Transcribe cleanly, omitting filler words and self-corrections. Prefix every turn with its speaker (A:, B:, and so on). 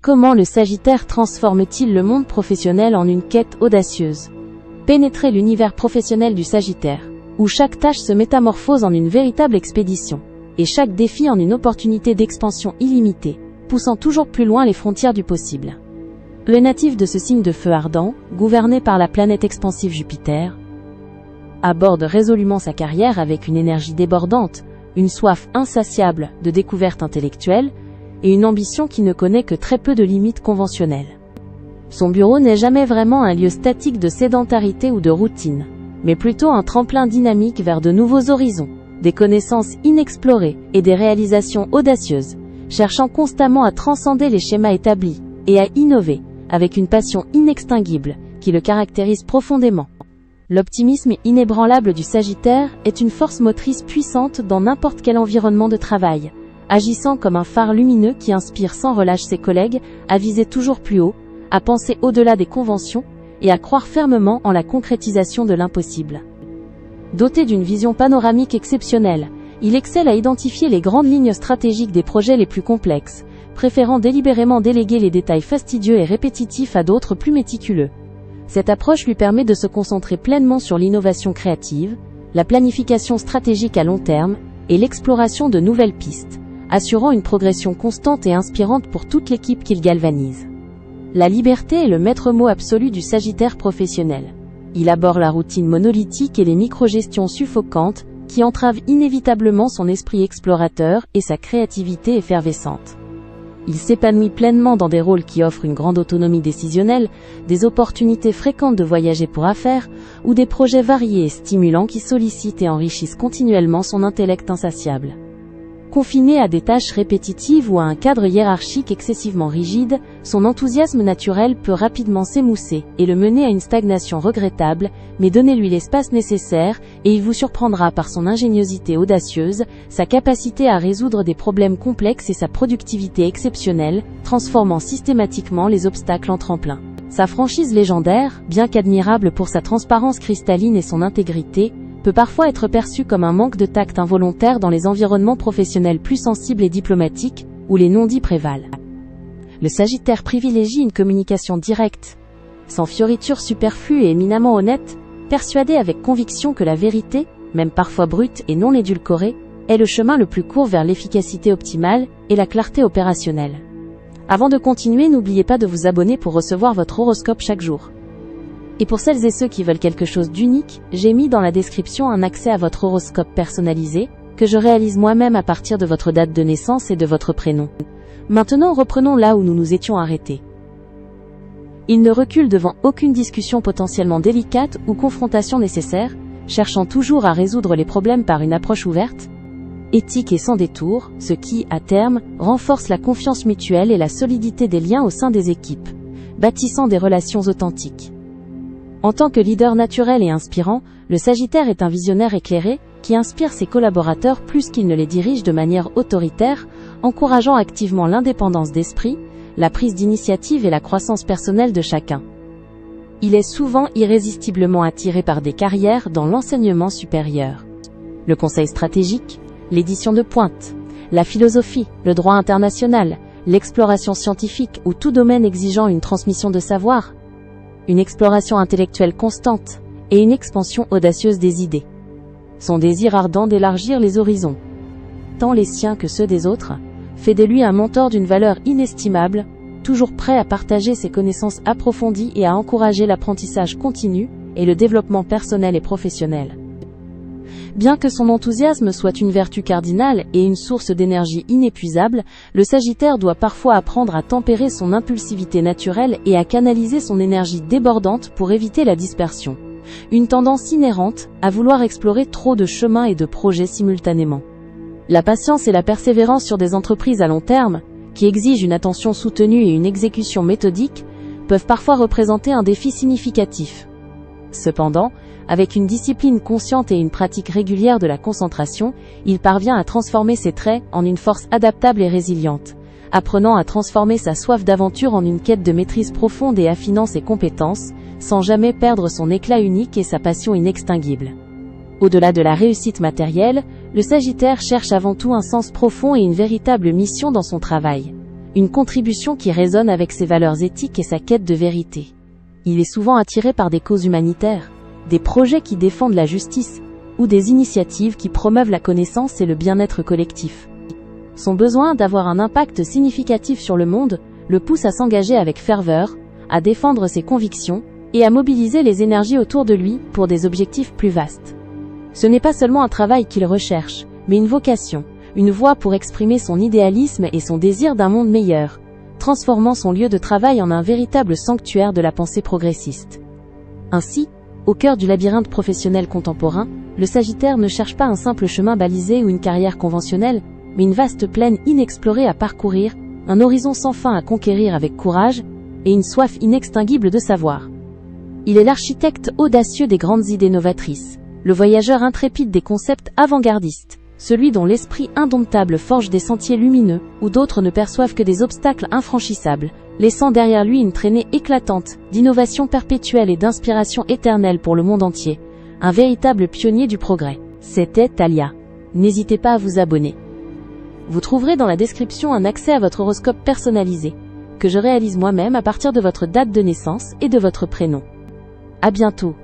A: Comment le Sagittaire transforme-t-il le monde professionnel en une quête audacieuse? Pénétrez l'univers professionnel du Sagittaire, où chaque tâche se métamorphose en une véritable expédition, et chaque défi en une opportunité d'expansion illimitée, poussant toujours plus loin les frontières du possible. Le natif de ce signe de feu ardent, gouverné par la planète expansive Jupiter, aborde résolument sa carrière avec une énergie débordante, une soif insatiable de découverte intellectuelle, et une ambition qui ne connaît que très peu de limites conventionnelles. Son bureau n'est jamais vraiment un lieu statique de sédentarité ou de routine, mais plutôt un tremplin dynamique vers de nouveaux horizons, des connaissances inexplorées et des réalisations audacieuses, cherchant constamment à transcender les schémas établis et à innover, avec une passion inextinguible qui le caractérise profondément. L'optimisme inébranlable du Sagittaire est une force motrice puissante dans n'importe quel environnement de travail, agissant comme un phare lumineux qui inspire sans relâche ses collègues à viser toujours plus haut, à penser au-delà des conventions et à croire fermement en la concrétisation de l'impossible. Doté d'une vision panoramique exceptionnelle, il excelle à identifier les grandes lignes stratégiques des projets les plus complexes, préférant délibérément déléguer les détails fastidieux et répétitifs à d'autres plus méticuleux. Cette approche lui permet de se concentrer pleinement sur l'innovation créative, la planification stratégique à long terme et l'exploration de nouvelles pistes, assurant une progression constante et inspirante pour toute l'équipe qu'il galvanise. La liberté est le maître mot absolu du Sagittaire professionnel. Il abhorre la routine monolithique et les microgestions suffocantes qui entravent inévitablement son esprit explorateur et sa créativité effervescente. Il s'épanouit pleinement dans des rôles qui offrent une grande autonomie décisionnelle, des opportunités fréquentes de voyager pour affaires, ou des projets variés et stimulants qui sollicitent et enrichissent continuellement son intellect insatiable. Confiné à des tâches répétitives ou à un cadre hiérarchique excessivement rigide, son enthousiasme naturel peut rapidement s'émousser et le mener à une stagnation regrettable, mais donnez-lui l'espace nécessaire et il vous surprendra par son ingéniosité audacieuse, sa capacité à résoudre des problèmes complexes et sa productivité exceptionnelle, transformant systématiquement les obstacles en tremplin. Sa franchise légendaire, bien qu'admirable pour sa transparence cristalline et son intégrité, peut parfois être perçu comme un manque de tact involontaire dans les environnements professionnels plus sensibles et diplomatiques, où les non-dits prévalent. Le Sagittaire privilégie une communication directe, sans fioritures superflues et éminemment honnête, persuadé avec conviction que la vérité, même parfois brute et non édulcorée, est le chemin le plus court vers l'efficacité optimale et la clarté opérationnelle. Avant de continuer, n'oubliez pas de vous abonner pour recevoir votre horoscope chaque jour. Et pour celles et ceux qui veulent quelque chose d'unique, j'ai mis dans la description un accès à votre horoscope personnalisé, que je réalise moi-même à partir de votre date de naissance et de votre prénom. Maintenant, reprenons là où nous nous étions arrêtés. Il ne recule devant aucune discussion potentiellement délicate ou confrontation nécessaire, cherchant toujours à résoudre les problèmes par une approche ouverte, éthique et sans détour, ce qui, à terme, renforce la confiance mutuelle et la solidité des liens au sein des équipes, bâtissant des relations authentiques. En tant que leader naturel et inspirant, le Sagittaire est un visionnaire éclairé, qui inspire ses collaborateurs plus qu'il ne les dirige de manière autoritaire, encourageant activement l'indépendance d'esprit, la prise d'initiative et la croissance personnelle de chacun. Il est souvent irrésistiblement attiré par des carrières dans l'enseignement supérieur, le conseil stratégique, l'édition de pointe, la philosophie, le droit international, l'exploration scientifique ou tout domaine exigeant une transmission de savoir, une exploration intellectuelle constante, et une expansion audacieuse des idées. Son désir ardent d'élargir les horizons, tant les siens que ceux des autres, fait de lui un mentor d'une valeur inestimable, toujours prêt à partager ses connaissances approfondies et à encourager l'apprentissage continu et le développement personnel et professionnel. Bien que son enthousiasme soit une vertu cardinale et une source d'énergie inépuisable, le Sagittaire doit parfois apprendre à tempérer son impulsivité naturelle et à canaliser son énergie débordante pour éviter la dispersion. Une tendance inhérente à vouloir explorer trop de chemins et de projets simultanément. La patience et la persévérance sur des entreprises à long terme, qui exigent une attention soutenue et une exécution méthodique, peuvent parfois représenter un défi significatif. Cependant, avec une discipline consciente et une pratique régulière de la concentration, il parvient à transformer ses traits en une force adaptable et résiliente, apprenant à transformer sa soif d'aventure en une quête de maîtrise profonde et affinant ses compétences, sans jamais perdre son éclat unique et sa passion inextinguible. Au-delà de la réussite matérielle, le Sagittaire cherche avant tout un sens profond et une véritable mission dans son travail. une contribution qui résonne avec ses valeurs éthiques et sa quête de vérité. Il est souvent attiré par des causes humanitaires, des projets qui défendent la justice, ou des initiatives qui promeuvent la connaissance et le bien-être collectif. Son besoin d'avoir un impact significatif sur le monde le pousse à s'engager avec ferveur, à défendre ses convictions, et à mobiliser les énergies autour de lui pour des objectifs plus vastes. Ce n'est pas seulement un travail qu'il recherche, mais une vocation, une voie pour exprimer son idéalisme et son désir d'un monde meilleur, transformant son lieu de travail en un véritable sanctuaire de la pensée progressiste. Ainsi, au cœur du labyrinthe professionnel contemporain, le Sagittaire ne cherche pas un simple chemin balisé ou une carrière conventionnelle, mais une vaste plaine inexplorée à parcourir, un horizon sans fin à conquérir avec courage, et une soif inextinguible de savoir. Il est l'architecte audacieux des grandes idées novatrices, le voyageur intrépide des concepts avant-gardistes, celui dont l'esprit indomptable forge des sentiers lumineux, où d'autres ne perçoivent que des obstacles infranchissables, laissant derrière lui une traînée éclatante, d'innovation perpétuelle et d'inspiration éternelle pour le monde entier. Un véritable pionnier du progrès. C'était Thalia. N'hésitez pas à vous abonner. Vous trouverez dans la description un accès à votre horoscope personnalisé, que je réalise moi-même à partir de votre date de naissance et de votre prénom. À bientôt.